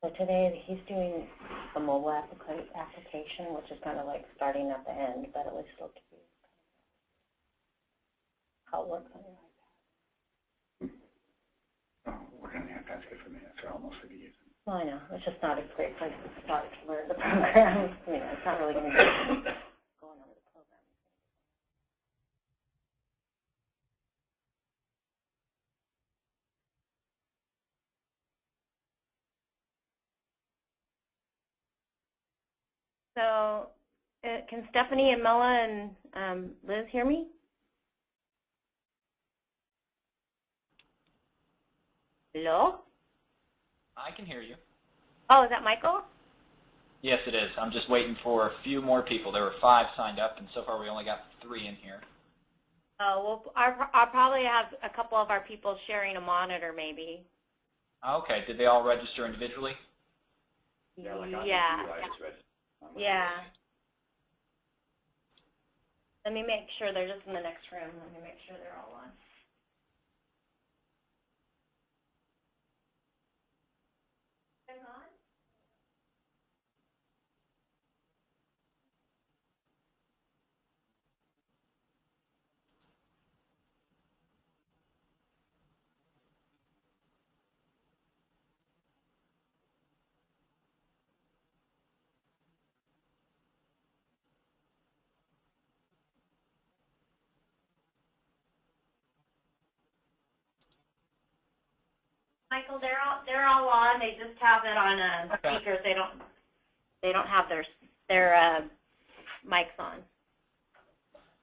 So today he's doing the mobile application, which is kind of like starting at the end, but it was still to be how it works on your iPad. Oh, we're going to have to ask it for minutes. They're almost going to use it. Well, I know. It's just not a great place to start to learn the program. I mean, it's not really going to be going over the program. So can Stephanie and Mela and Liz hear me? Hello? I can hear you. Oh, is that Michael? Yes, it is. I'm just waiting for a few more people. There were 5 signed up, and so far we only got 3 in here. Oh, well, I'll probably have a couple of our people sharing a monitor, maybe. Okay. Did they all register individually? Yeah. Like Yeah. I just read. Yeah. Let me make sure they're just in the next room. Let me make sure they're all on. Michael, they're all on. They just have it on speakers. They don't have their mics on.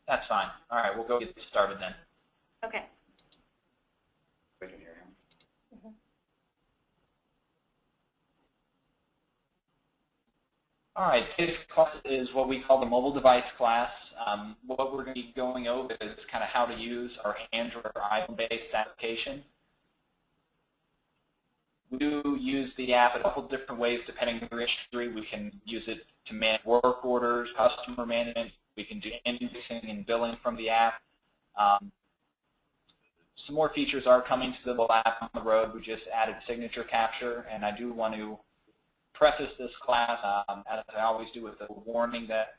That's fine. All right, we'll go get started then. Okay. We can hear him. All right, today's class is what we call the mobile device class. What we're going to be going over is kind of how to use our Android or iPhone-based application. We do use the app in a couple different ways depending on your industry. We can use it to manage work orders, customer management. We can do invoicing and billing from the app. Some more features are coming to the mobile app on the road. We just added signature capture, and I do want to preface this class, as I always do, with a warning that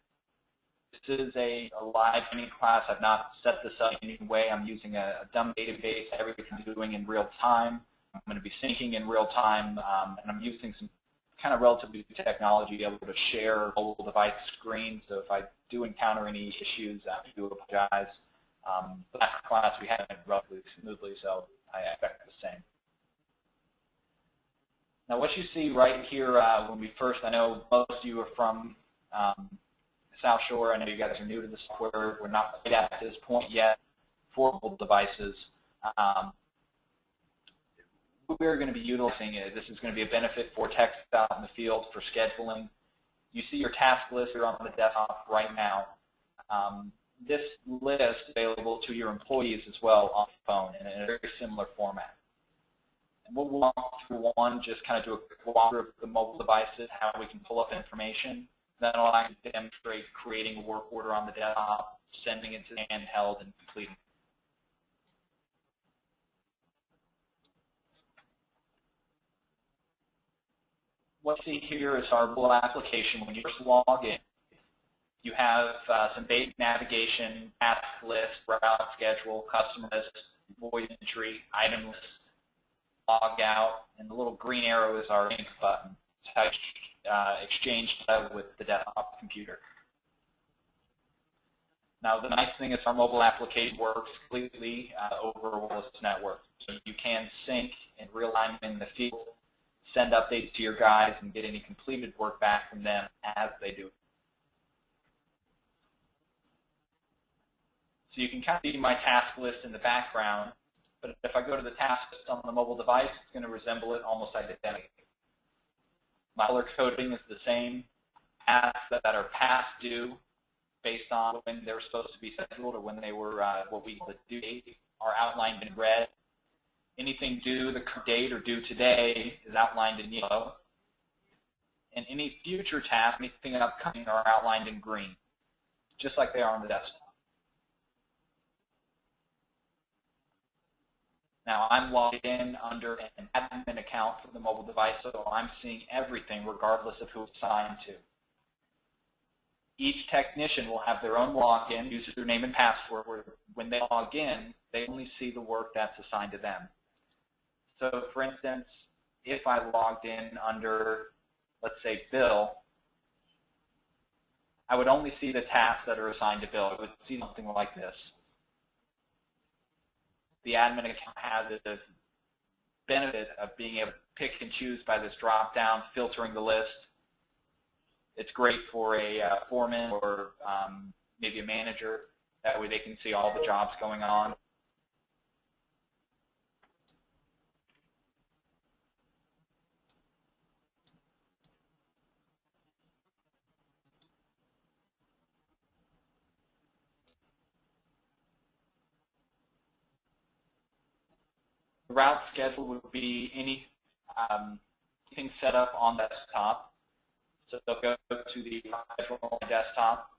this is a live training class. I've not set this up in any way. I'm using a dumb database, everything I'm doing in real time. I'm going to be syncing in real time, and I'm using some kind of relatively new technology to be able to share mobile device screens. So if I do encounter any issues, I do apologize. The last class we had went relatively smoothly, so I expect the same. Now, what you see right here when we first, I know most of you are from South Shore. I know you guys are new to the software. We're not quite at this point yet for mobile devices. We're going to be utilizing it. This is going to be a benefit for techs out in the field for scheduling. You see your task list here on the desktop right now. This list is available to your employees as well on the phone in a very similar format. And we'll walk through one, just kind of do a quick walkthrough of the mobile devices, how we can pull up information. Then I'll actually demonstrate creating a work order on the desktop, sending it to the handheld, and completing it. What you see here is our mobile application. When you first log in, you have some basic navigation, task list, route schedule, customer list, void entry, item list, log out, and the little green arrow is our ink button. It's how you exchange data with the desktop computer. Now, the nice thing is our mobile application works completely over a wireless network. So you can sync in real time in the field, send updates to your guys, and get any completed work back from them as they do. So you can kind of see my task list in the background, but if I go to the task list on the mobile device, it's going to resemble it almost identically. My color coding is the same. Tasks that are past due based on when they were supposed to be scheduled or when they were what we call the due date are outlined in red. Anything due the date or due today is outlined in yellow. And any future tasks, anything upcoming, are outlined in green, just like they are on the desktop. Now, I'm logged in under an admin account for the mobile device, so I'm seeing everything regardless of who it's assigned to. Each technician will have their own login, username and password, where when they log in, they only see the work that's assigned to them. So, for instance, if I logged in under, let's say, Bill, I would only see the tasks that are assigned to Bill. I would see something like this. The admin account has the benefit of being able to pick and choose by this drop-down, filtering the list. It's great for a foreman or maybe a manager. That way they can see all the jobs going on. The route schedule would be anything set up on desktop. So they'll go to the schedule on desktop.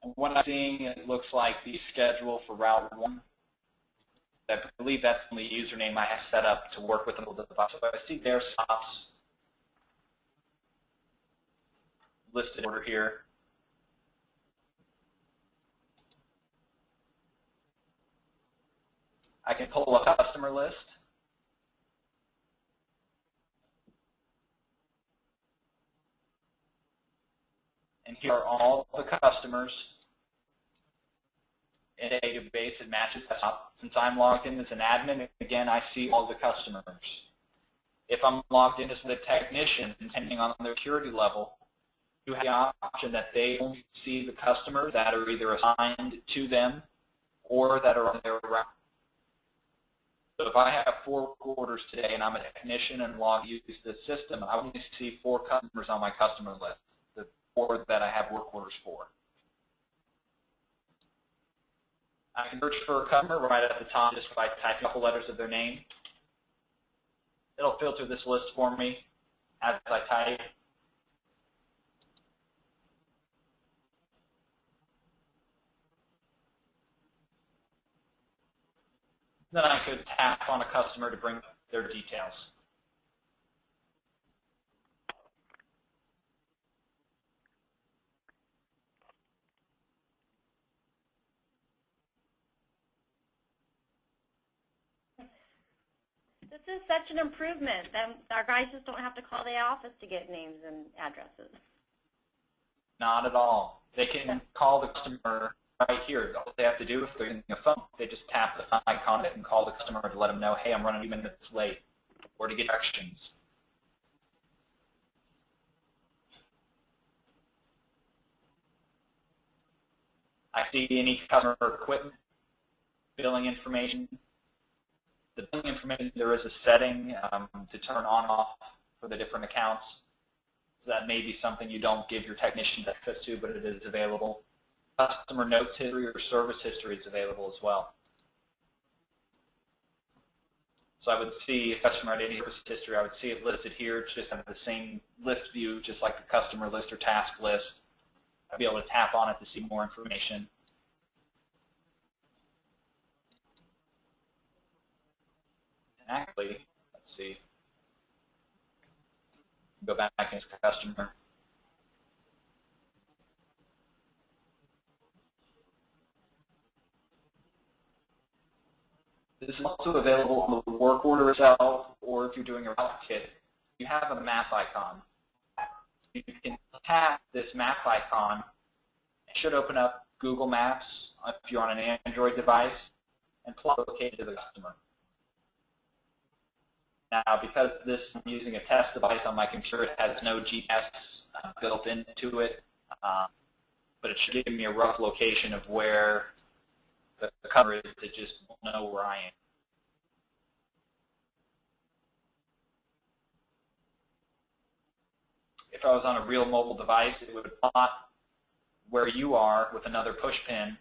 And what I'm seeing, it looks like the schedule for Route 1. I believe that's the username I have set up to work with the mobile device. So I see their stops listed in order here. I can pull a customer list. And here are all the customers in a database that matches desktop. Since I'm logged in as an admin, again, I see all the customers. If I'm logged in as the technician, depending on their security level, you have the option that they only see the customers that are either assigned to them or that are on their route. So if I have 4 orders today and I'm a technician and use the system, I only see 4 customers on my customer list, the 4 that I have work orders for. I can search for a customer right at the top just by typing a couple letters of their name. It'll filter this list for me as I type. Then I could tap on a customer to bring up their details. This is such an improvement. Our guys just don't have to call the office to get names and addresses. Not at all. They can call the customer right here. All they have to do, if they're using a phone, they just tap the icon and call the customer to let them know, hey, I'm running a few minutes late, or to get directions. I see any customer equipment, billing information. The billing information, there is a setting to turn on and off for the different accounts. So that may be something you don't give your technicians access to, but it is available. Customer notes history or service history is available as well. So I would see a customer at any service history. I would see it listed here. It's just have the same list view, just like the customer list or task list. I'd be able to tap on it to see more information. And actually, let's see. Go back into customer. This is also available on the work order itself, or if you're doing a route kit, you have a map icon. You can tap this map icon. It should open up Google Maps if you're on an Android device, and plug location to the customer. Now, because this I'm using a test device on my computer, it has no GPS built into it, but it should give me a rough location of where the cover is to just know where I am. If I was on a real mobile device, it would plot where you are with another push pin,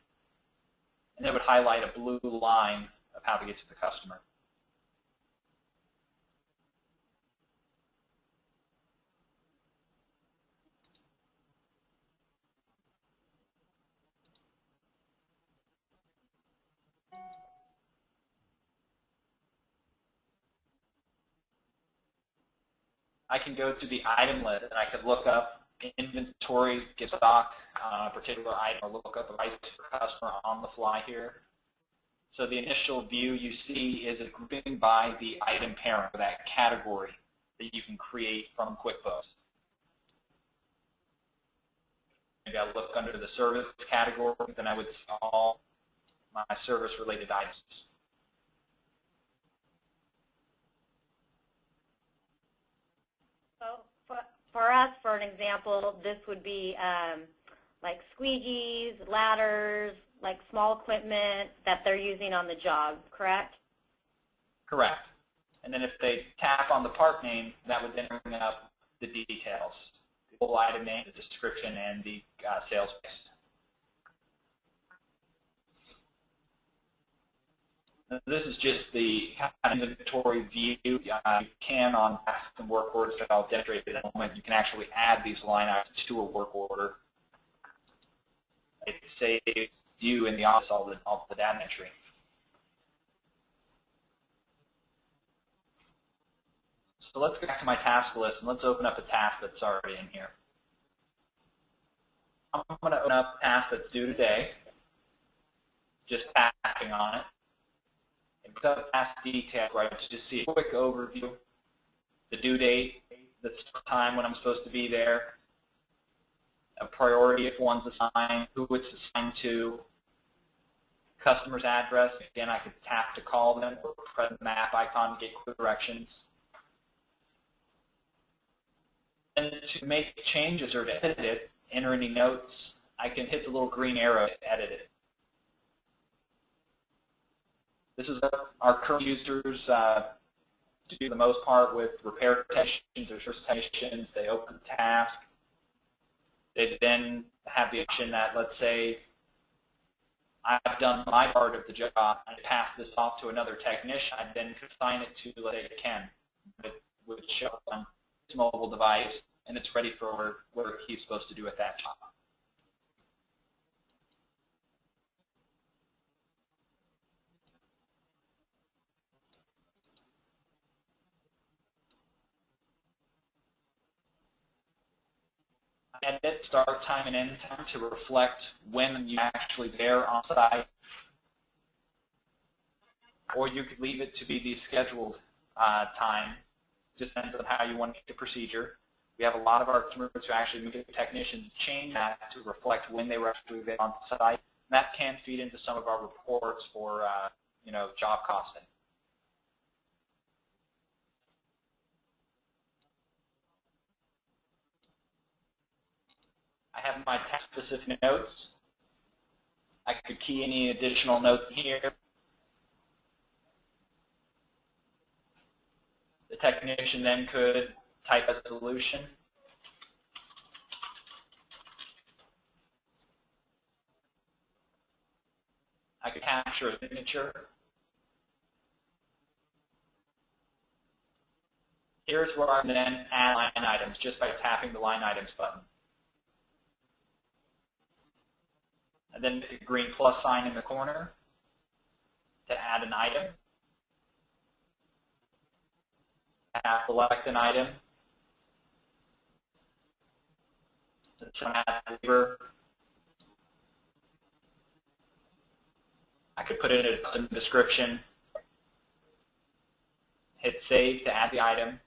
and it would highlight a blue line of how to get to the customer. I can go to the item list and I could look up inventory, get stock on a particular item, or look up a price per customer on the fly here. So the initial view you see is a grouping by the item parent, or that category that you can create from QuickBooks. Maybe I look under the service category, then I would see all my service-related items. So for us, for an example, this would be like squeegees, ladders, like small equipment that they're using on the job, correct? Correct. And then if they tap on the part name, that would then bring up the details, the full item name, the description, and the sales price. This is just the kind of inventory view. You can, on tasks and work orders that I'll demonstrate in a moment, you can actually add these line items to a work order. It saves you in the office all the data entry. So let's go back to my task list and let's open up a task that's already in here. I'm going to open up a task that's due today, just tapping on it. Without task details, right, just see a quick overview, the due date, the time when I'm supposed to be there, a priority if one's assigned, who it's assigned to, customer's address. Again, I could tap to call them or press the map icon to get quick directions. And to make changes or to edit it, enter any notes, I can hit the little green arrow to edit it. This is what our current users do the most part with repair technicians or service technicians. They open the task. They then have the option that, let's say, I've done my part of the job. I pass this off to another technician. I then could assign it to, let's say, Ken. It would show up on his mobile device, and it's ready for what he's supposed to do at that job. Edit start time and end time to reflect when you're actually there on site, or you could leave it to be the scheduled time. Just depends on how you want to make the procedure. We have a lot of our customers who actually make the technicians change that to reflect when they were actually there on site. And that can feed into some of our reports for job costing. I have my task-specific notes. I could key any additional notes here. The technician then could type a solution. I could capture a signature. Here's where I can then add line items just by tapping the line items button. And then the green plus sign in the corner to add an item. Select an item. I could put in a description. Hit save to add the item.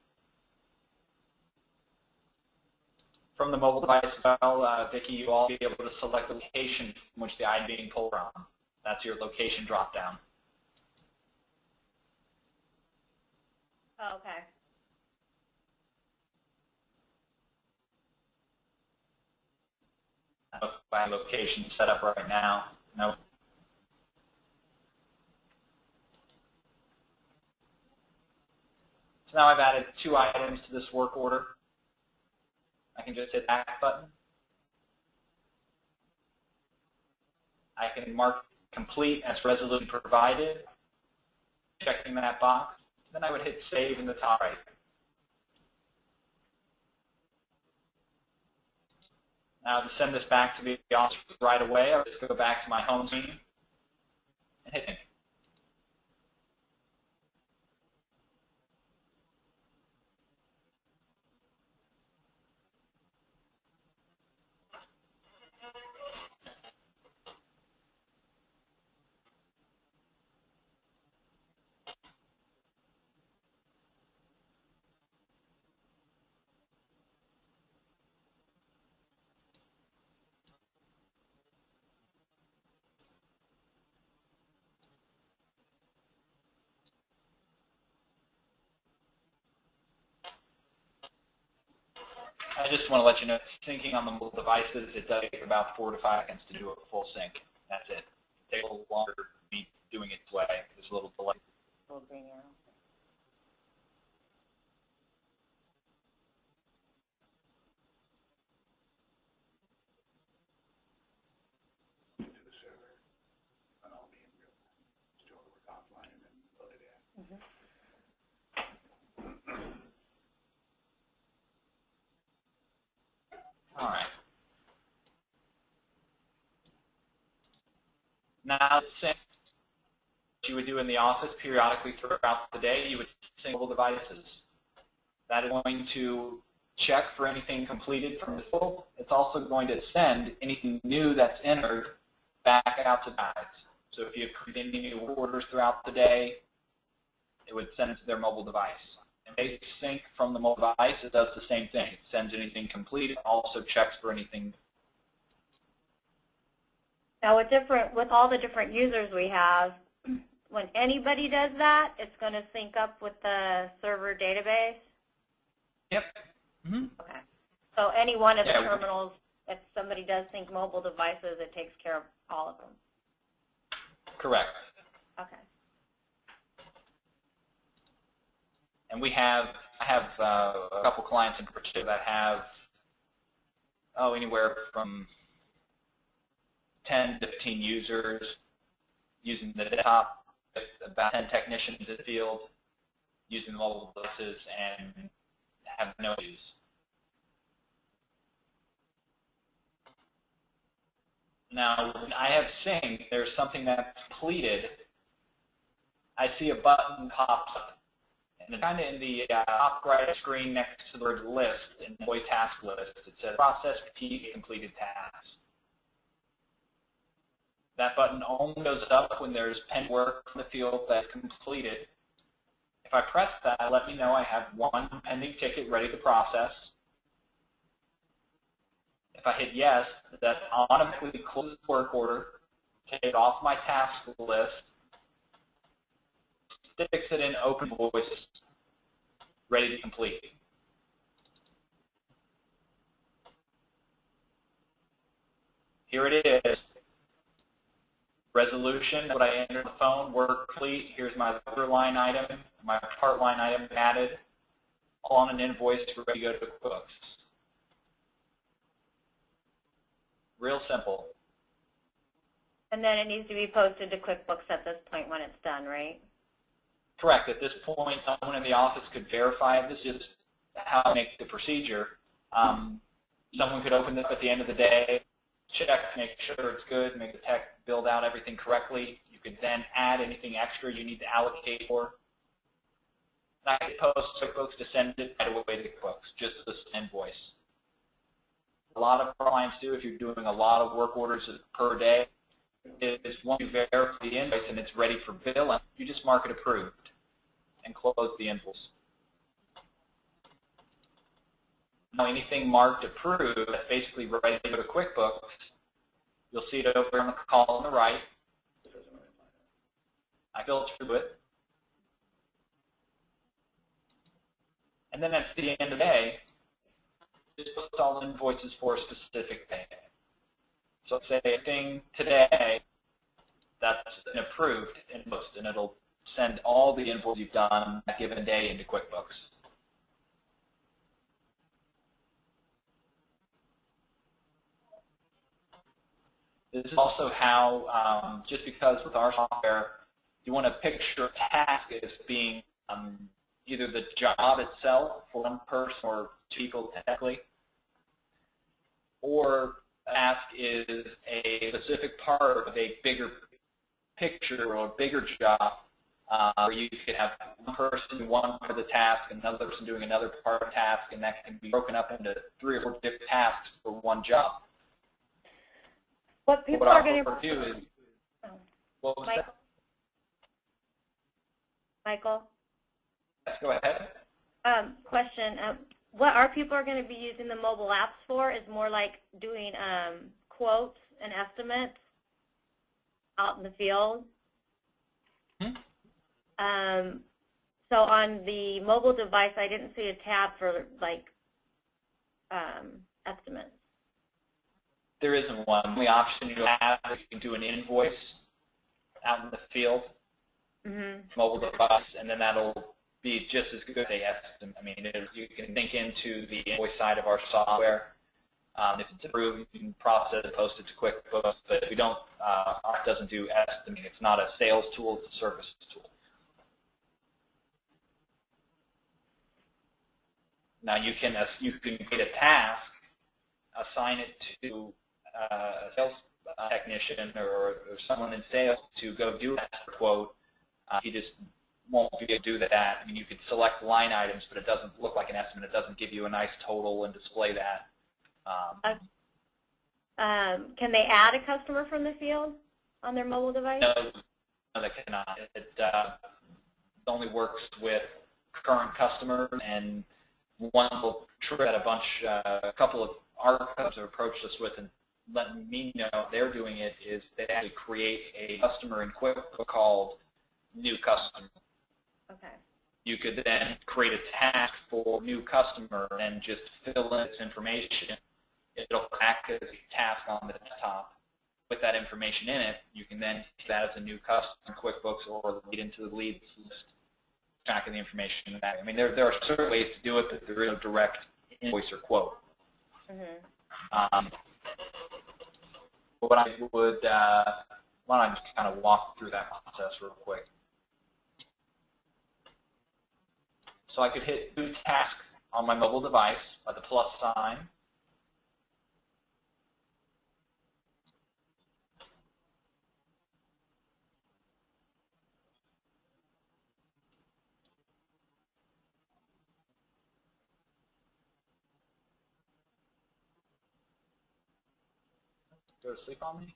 From the mobile device as well, Vicki, you all be able to select the location from which the item is being pulled from. That's your location drop-down. Oh, okay. I don't know if my location set up right now. Nope. So now I've added 2 items to this work order. I can just hit the back button. I can mark complete as resolution provided, checking that box. Then I would hit save in the top right. Now to send this back to the office right away, I'll just go back to my home screen and hit it. I just want to let you know, syncing on the mobile devices, it does take about 4 to 5 seconds to do a full sync. That's it. It takes a little longer to be doing it this way. There's a little delay. Little green arrow. To the server, and I'll be in real still work offline and then load it in. Mm-hmm. All right. Now, sync what you would do in the office periodically throughout the day, you would sync mobile devices. That is going to check for anything completed from the field. It's also going to send anything new that's entered back out to guides. So if you have created any new orders throughout the day, it would send it to their mobile device. And they sync from the mobile device, it does the same thing. It sends anything completed, also checks for anything. Now, with all the different users we have, when anybody does that, it's going to sync up with the server database? Yep. Mm-hmm. Okay. So any one of the terminals, if somebody does sync mobile devices, it takes care of all of them? Correct. Okay. And I have a couple clients in particular that have, anywhere from 10 to 15 users using the desktop, about 10 technicians in the field using mobile devices, and have no issues. Now, when I have sync, there's something that's completed. I see a button pops up. And kind of in the top right screen next to the word list, in the Boy task list, it says process repeat completed tasks. That button only goes up when there's pending work in the field that's completed. If I press that, let me know I have one pending ticket ready to process. If I hit yes, that automatically closes the work order, take it off my task list, sticks it in open voice, ready to complete. Here it is. Resolution, what I entered the phone, work complete. Here's my order line item, my part line item added, all on an invoice ready to go to QuickBooks. Real simple. And then it needs to be posted to QuickBooks at this point when it's done, right? Correct. At this point, someone in the office could verify this is how I make the procedure. Someone could open this at the end of the day, check, make sure it's good, make the tech build out everything correctly. You could then add anything extra you need to allocate for. And I could post QuickBooks to send it right away to QuickBooks, just as an invoice. A lot of clients do, if you're doing a lot of work orders per day, is once you verify the invoice and it's ready for billing, you just mark it approved and close the invoice. Now, anything marked approved that's basically ready to go to QuickBooks, you'll see it over on the column on the right. I filter it. And then at the end of the day, just post all the invoices for a specific day. So say a thing today that's an approved invoice, and it'll send all the invoices you've done that given day into QuickBooks. This is also how, just because with our software, you want to picture a task as being either the job itself for one person or two people technically, or a task is a specific part of a bigger picture or a bigger job, where you could have one person doing one part of the task, another person doing another part of the task, and that can be broken up into 3 or 4 different tasks for one job. What people are going to do is, what was that? Michael? Yes, go ahead. Question. What our people are going to be using the mobile apps for is more like doing quotes and estimates out in the field. So on the mobile device, I didn't see a tab for like estimates? There isn't one. The only option you have is you can do an invoice out in the field, mobile device, and then that'll be just as good as a estimate. I mean, you can think into the invoice side of our software. If it's approved, you can process it, post it to QuickBooks, but we don't, it doesn't do estimating. It's not a sales tool, it's a service tool. Now you can get a task, assign it to a sales technician or someone in sales to go do that quote. He just won't be able to do that. I mean, you could select line items, but it doesn't look like an estimate. It doesn't give you a nice total and display that. Can they add a customer from the field on their mobile device? No, they cannot. It only works with current customers, and one will trip at a couple of our customers have approached us with and letting me know they're doing it is they actually create a customer in QuickBooks called new customer. Okay. You could then create a task for new customer and just fill in its information. It'll act as a task on the desktop. With that information in it, you can then use that as a new customer in QuickBooks or lead into the leads list, tracking the information. I mean, there are certain ways to do it, but there is no direct invoice or quote. What I would, why don't I just kind of walk through that process real quick. So I could hit New Task on my mobile device by the plus sign. Go to sleep on me?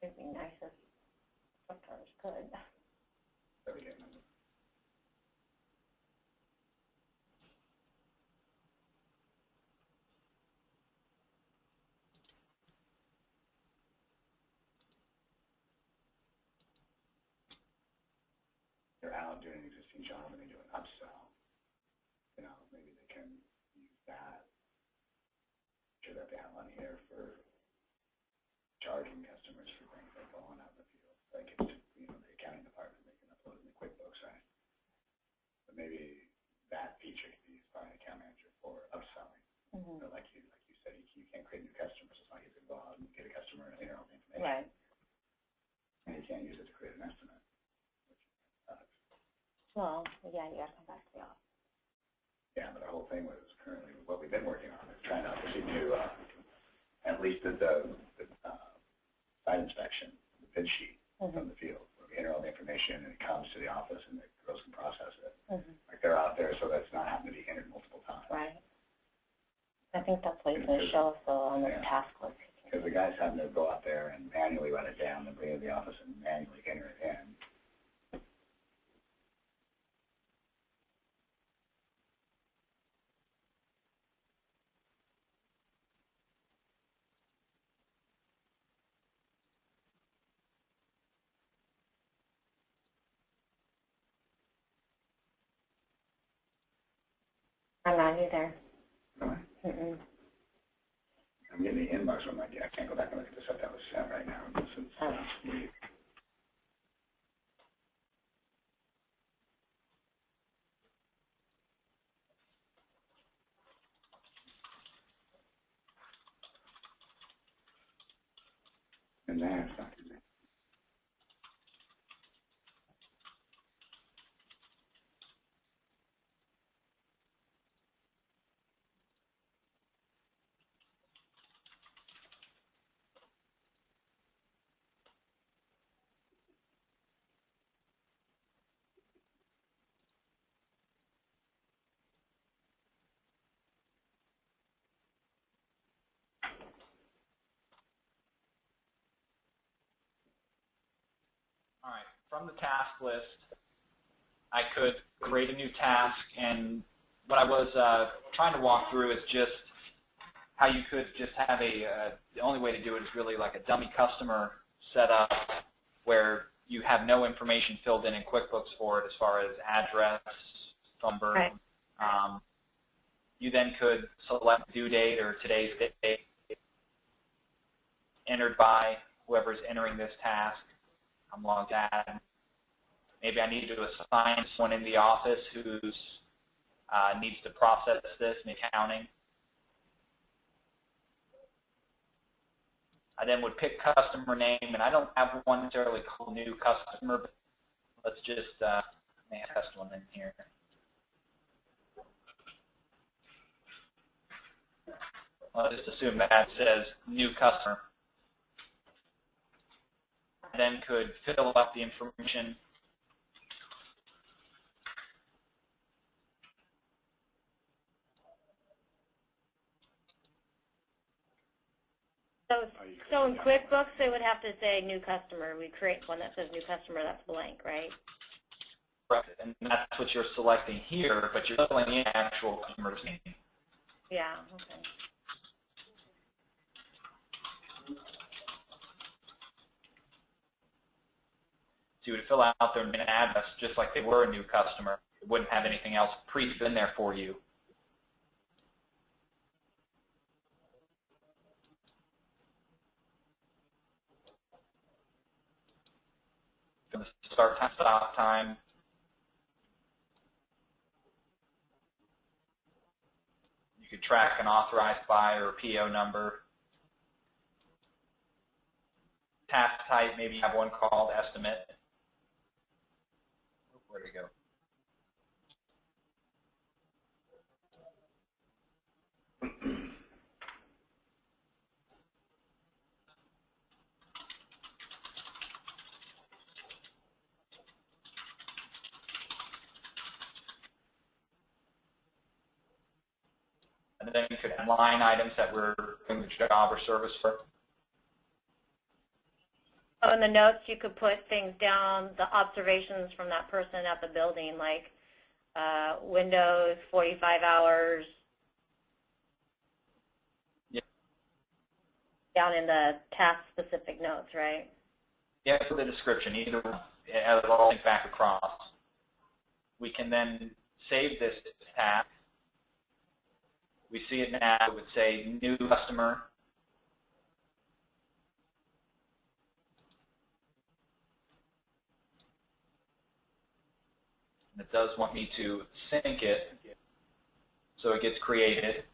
It'd be nice if customers could. They're out doing an existing job and they do an upsell. You know, maybe they can use that. Sure that they have on here for charging customers for things that go on out in the field. Like it's, you know, the accounting department, they can upload in the QuickBooks, right? But maybe that feature can be used by an account manager for upselling. But like you said, you can't create new customers as long as you go out and get a customer and enter all the information. Right. And you can't use it to create an estimate. Well, yeah, you got to come back to the office. Yeah, but our whole thing was currently what we've been working on is trying to obviously do at least the site inspection, the bid sheet from the field, where we enter all the information and it comes to the office and the girls can process it. Like they're out there so that it's not having to be entered multiple times. Right. I think that's what he's going to show us on the task list. Because the guys having to go out there and manually write it down and bring it to the office and manually enter it in. I'm not either. Really? Mm-mm. I'm getting the inbox. I'm like, yeah, I can't go back and look at the stuff that was sent right now. This is weird. And that's not good. All right, from the task list, I could create a new task, and what I was trying to walk through is just how you could just have the only way to do it is really like a dummy customer set up where you have no information filled in QuickBooks for it as far as address, phone number. Right. You then could select due date or today's date entered by whoever's entering this task. I'm logged in. Maybe I need to assign someone in the office who needs to process this in accounting. I then would pick customer name, and I don't have one necessarily called new customer, but let's just test one in here. I'll just assume that says new customer. I then could fill out the information. So in QuickBooks, they would have to say new customer. We create one that says new customer, that's blank, right? Correct. And that's what you're selecting here, but you're filling in actual customer's name. Yeah, okay. So you would fill out their name and address just like they were a new customer. It wouldn't have anything else pre-filled in there for you. The start time, stop time. You could track an authorized buyer or PO number. Task type, maybe you have one called estimate. Where'd it go? And then you could have line items that we're doing the job or service for. Oh, in the notes, you could put things down, the observations from that person at the building, like Windows, 45 hours. Yeah. Down in the task-specific notes, right? Yeah, for the description, either one. It'll all link back across. We can then save this task. We see it now. It would say new customer. And it does want me to sync it, so it gets created.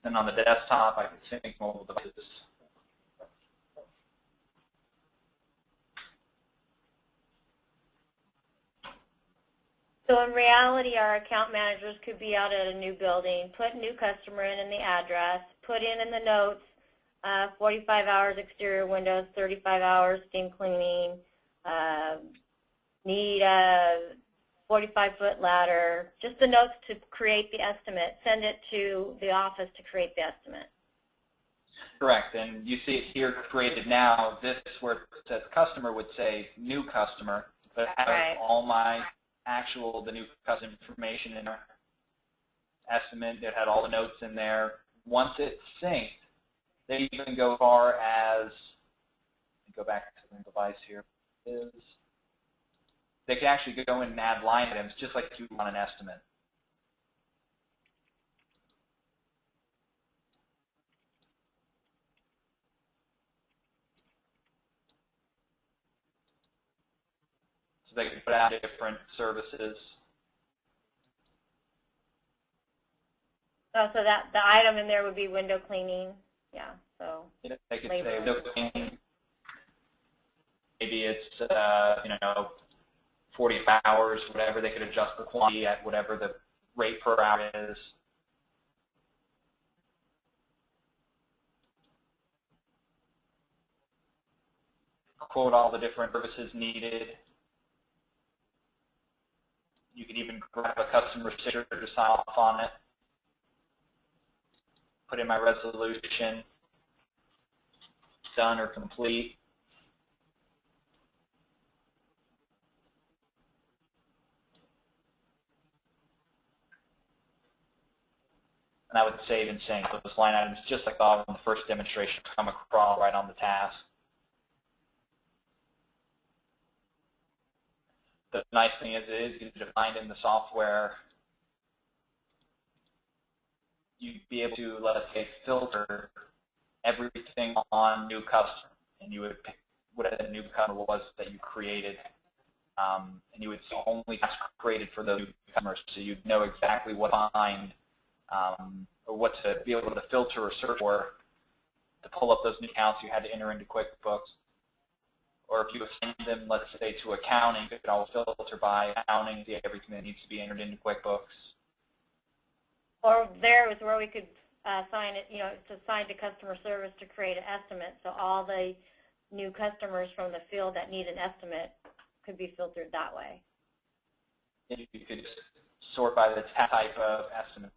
And on the desktop, I can sync mobile devices. So in reality, our account managers could be out at a new building, put new customer in the address, put in the notes, 45 hours exterior windows, 35 hours steam cleaning, need a 45-foot ladder, just the notes to create the estimate, send it to the office to create the estimate. Correct, and you see it here created now. This where it says customer would say new customer, but it has Right. all my the new customer information in our estimate. It had all the notes in there. Once it's synced, they even go as far as, go back to the device here, they can actually go in and add line items just like you want an estimate. So they can put out different services. Oh, so that the item in there would be window cleaning. Yeah, so They could labor. say window cleaning. Maybe it's 40 hours, whatever. They could adjust the quantity at whatever the rate per hour is. Quote all the different services needed. You could even grab a customer signature to sign off on it. Put in my resolution, done or complete. And I would save and sync those line items just like I thought in the first demonstration, come across right on the task. The nice thing is it is defined in the software. You'd be able to, let's say, filter everything on new customer, and you would pick whatever the new customer was that you created, and you would only created for those new customers, so you'd know exactly what to find or what to be able to filter or search for to pull up those new accounts you had to enter into QuickBooks. Or if you assign them, let's say, to accounting, you could always filter by accounting, see everything that needs to be entered into QuickBooks. Or there is where we could assign it, it's assigned to customer service to create an estimate. So all the new customers from the field that need an estimate could be filtered that way. You could sort by the type of estimate.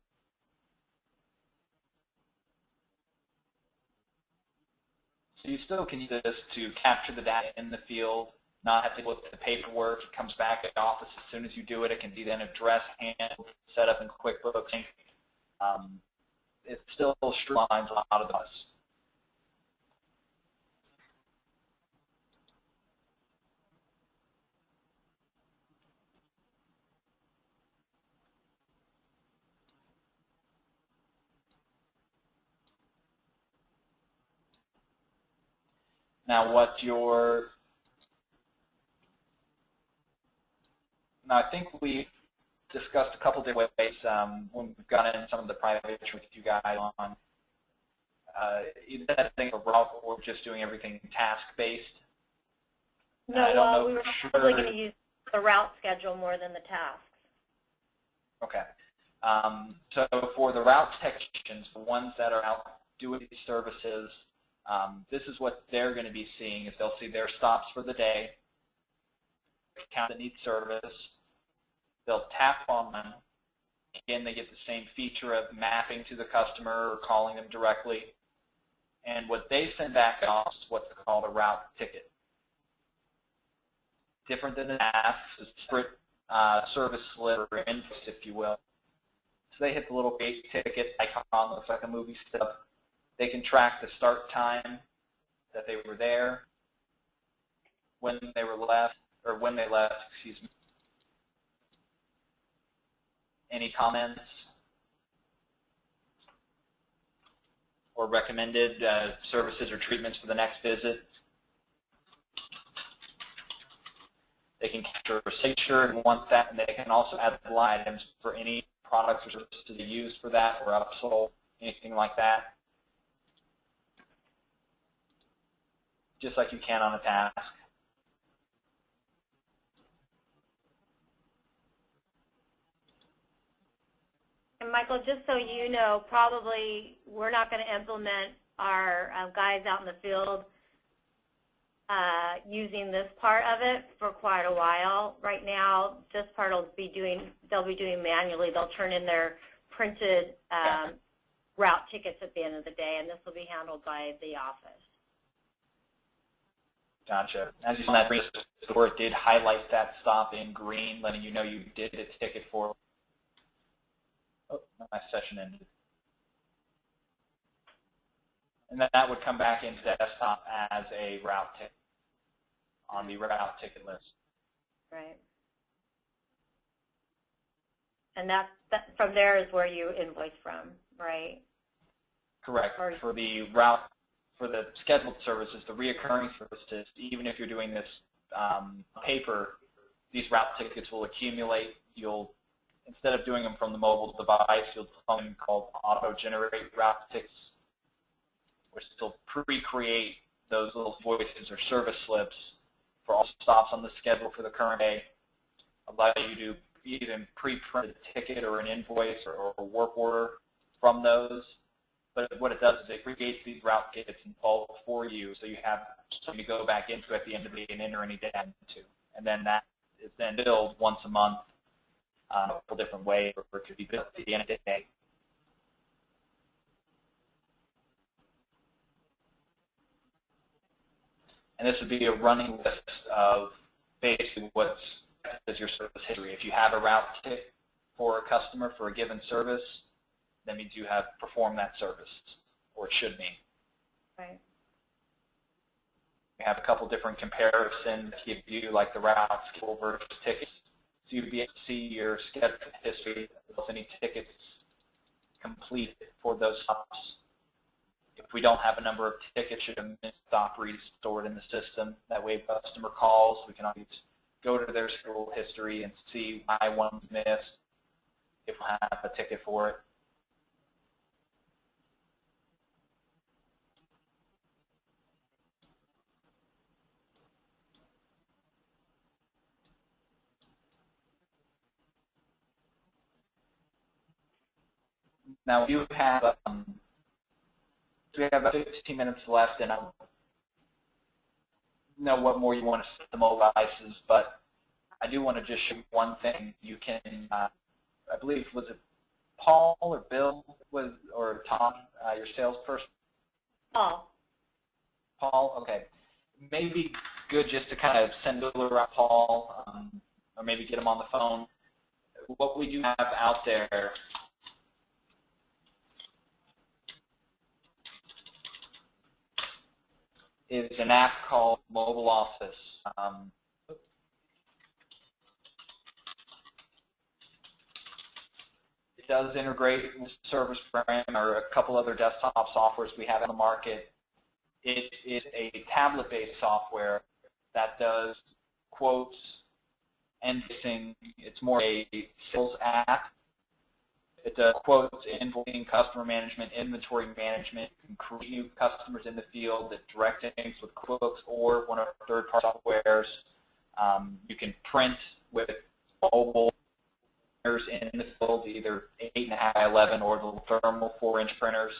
So you still can use this to capture the data in the field, not have to look at the paperwork. It comes back at the office as soon as you do it. It can be then addressed, handled, set up in QuickBooks. It still streamlines a lot of the process. Now, now I think we discussed a couple different ways when we've gone into some of the private with you guys on either setting a route or just doing everything task-based. No, well, we were probably going to use the route schedule more than the tasks. Okay. So for the route technicians, the ones that are out doing these services, this is what they're going to be seeing is they'll see their stops for the day, account that needs service. They'll tap on them. Again, they get the same feature of mapping to the customer or calling them directly. And what they send back off is what's called a route ticket. Different than an app, it's a separate service slip or invoice, if you will. So they hit the little base ticket icon, looks like a movie stub. They can track the start time that they were there, when they were left, or when they left, excuse me. Any comments or recommended services or treatments for the next visit? They can capture a signature and want that, and they can also add line items for any products or services to be used for that or upsold, anything like that. Just like you can on a task. And Michael, just so you know, probably we're not going to implement our guys out in the field using this part of it for quite a while. Right now, this part they'll be doing manually. They'll turn in their printed route tickets at the end of the day, and this will be handled by the office. Gotcha. As you saw that previous score, it did highlight that stop in green, letting you know you did a ticket for. Oh, my session ended. And then that would come back into the desktop as a route ticket on the route ticket list. Right. And that from there is where you invoice from, right? Correct. For the route, for the scheduled services, the reoccurring services, even if you're doing this paper, these route tickets will accumulate. You'll, instead of doing them from the mobile device, you'll do something called auto-generate route tickets, which will pre-create those little voices or service slips for all stops on the schedule for the current day, allow you to even pre-print a ticket or an invoice or a work order from those. But what it does is it creates these route tickets in bulk for you, so you have something to go back into at the end of the day and enter any data into. And then that is then billed once a month a couple different ways, or it could be billed at the end of the day. And this would be a running list of basically what's your service history. If you have a route ticket for a customer for a given service, that means you have performed that service, or it should mean. Right. We have a couple different comparisons to give you, like the route schedule versus tickets. So you'd be able to see your schedule history, of any tickets completed for those stops. If we don't have a number of tickets, should a missed stop read stored in the system. That way, if a customer calls, we can always go to their schedule history and see why one's missed, if we have a ticket for it. Now we have about 15 minutes left, and I don't know what more you want to set the mobile devices, but I do want to just show you one thing. You can, I believe, was it Paul or Bill or Tom, your salesperson? Paul. Paul, okay. Maybe good just to kind of send Bill around Paul, or maybe get him on the phone. What we do have out there is an app called Mobile Office. It does integrate with Service Program or a couple other desktop softwares we have on the market. It is a tablet-based software that does quotes, invoicing. It's more a sales app. It does quotes, invoicing, customer management, inventory management. You can create new customers in the field that direct things with QuickBooks or one of our third-party softwares. You can print with mobile printers in the field, either 8.5 by 11 or the thermal 4-inch printers.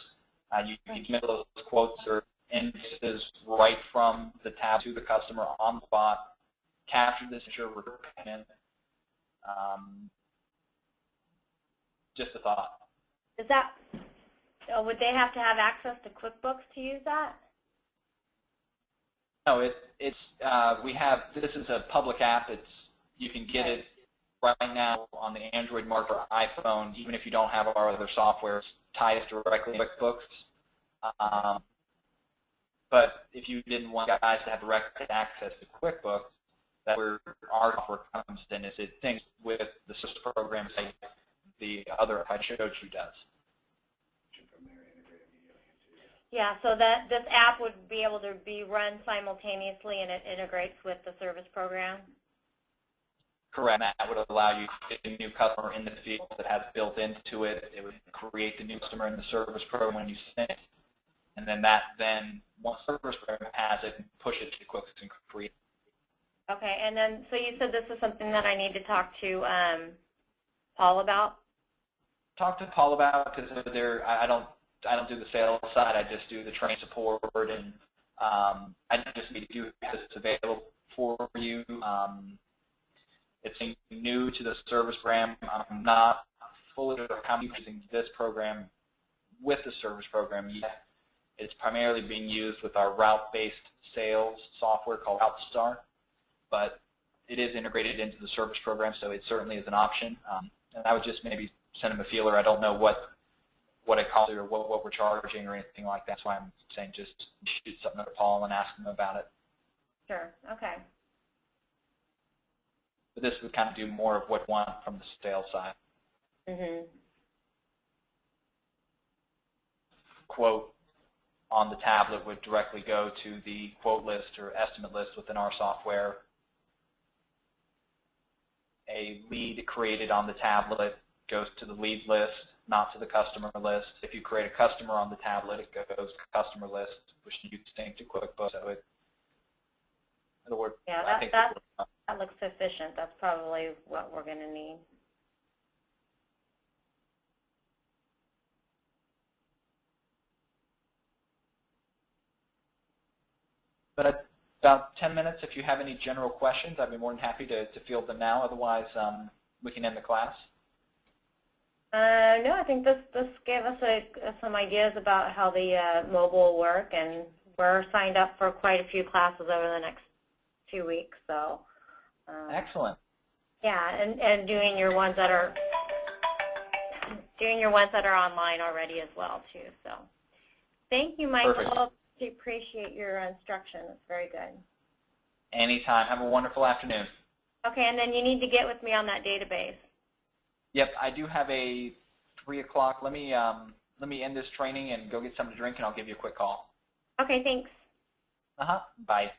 You can make those quotes or invoices right from the tab to the customer on the spot, capture the signature, record payment. Just a thought. Is that, would they have to have access to QuickBooks to use that? No, we have, this is a public app. You can get it right now on the Android market or iPhone, even if you don't have our other software. Tie us directly to QuickBooks. But if you didn't want guys to have direct access to QuickBooks, that's where our software comes in, is it thinks with the system program like the other I showed you does. Yeah, so that this app would be able to be run simultaneously, and it integrates with the service program? Correct. That would allow you to create a new customer in the field that has built into it. It would create the new customer in the service program when you send it. And then once the service program has it, push it to QuickBooks and create. Okay, and then, so you said this is something that I need to talk to Paul about? Talk to Paul about, because I don't do the sales side. I just do the training support, and I just need to do this available for you. It's new to the service program. I'm not fully sure how I'm using this program with the service program yet. It's primarily being used with our route-based sales software called OutStar, but it is integrated into the service program, so it certainly is an option. And I would just maybe send them a feeler. I don't know what it costs or what we're charging or anything like that. That's why I'm saying just shoot something to Paul and ask him about it. Sure. Okay. But this would kind of do more of what we want from the sales side. Mhm. Quote on the tablet would directly go to the quote list or estimate list within our software. A lead created on the tablet goes to the lead list, not to the customer list. If you create a customer on the tablet, it goes to the customer list, which you sync to QuickBooks. So it'll work. Yeah, I think that looks sufficient. That's probably what we're going to need. But about 10 minutes, if you have any general questions, I'd be more than happy to field them now. Otherwise, we can end the class. No, I think this gave us some ideas about how the mobile will work, and we're signed up for quite a few classes over the next few weeks. So, Excellent. yeah, and doing your ones that are online already as well too. So, thank you, Michael. Perfect. I appreciate your instruction. It's very good. Anytime. Have a wonderful afternoon. Okay, and then you need to get with me on that database. Yep, I do have a 3 o'clock. Let me end this training and go get something to drink, and I'll give you a quick call. Okay, thanks. Bye.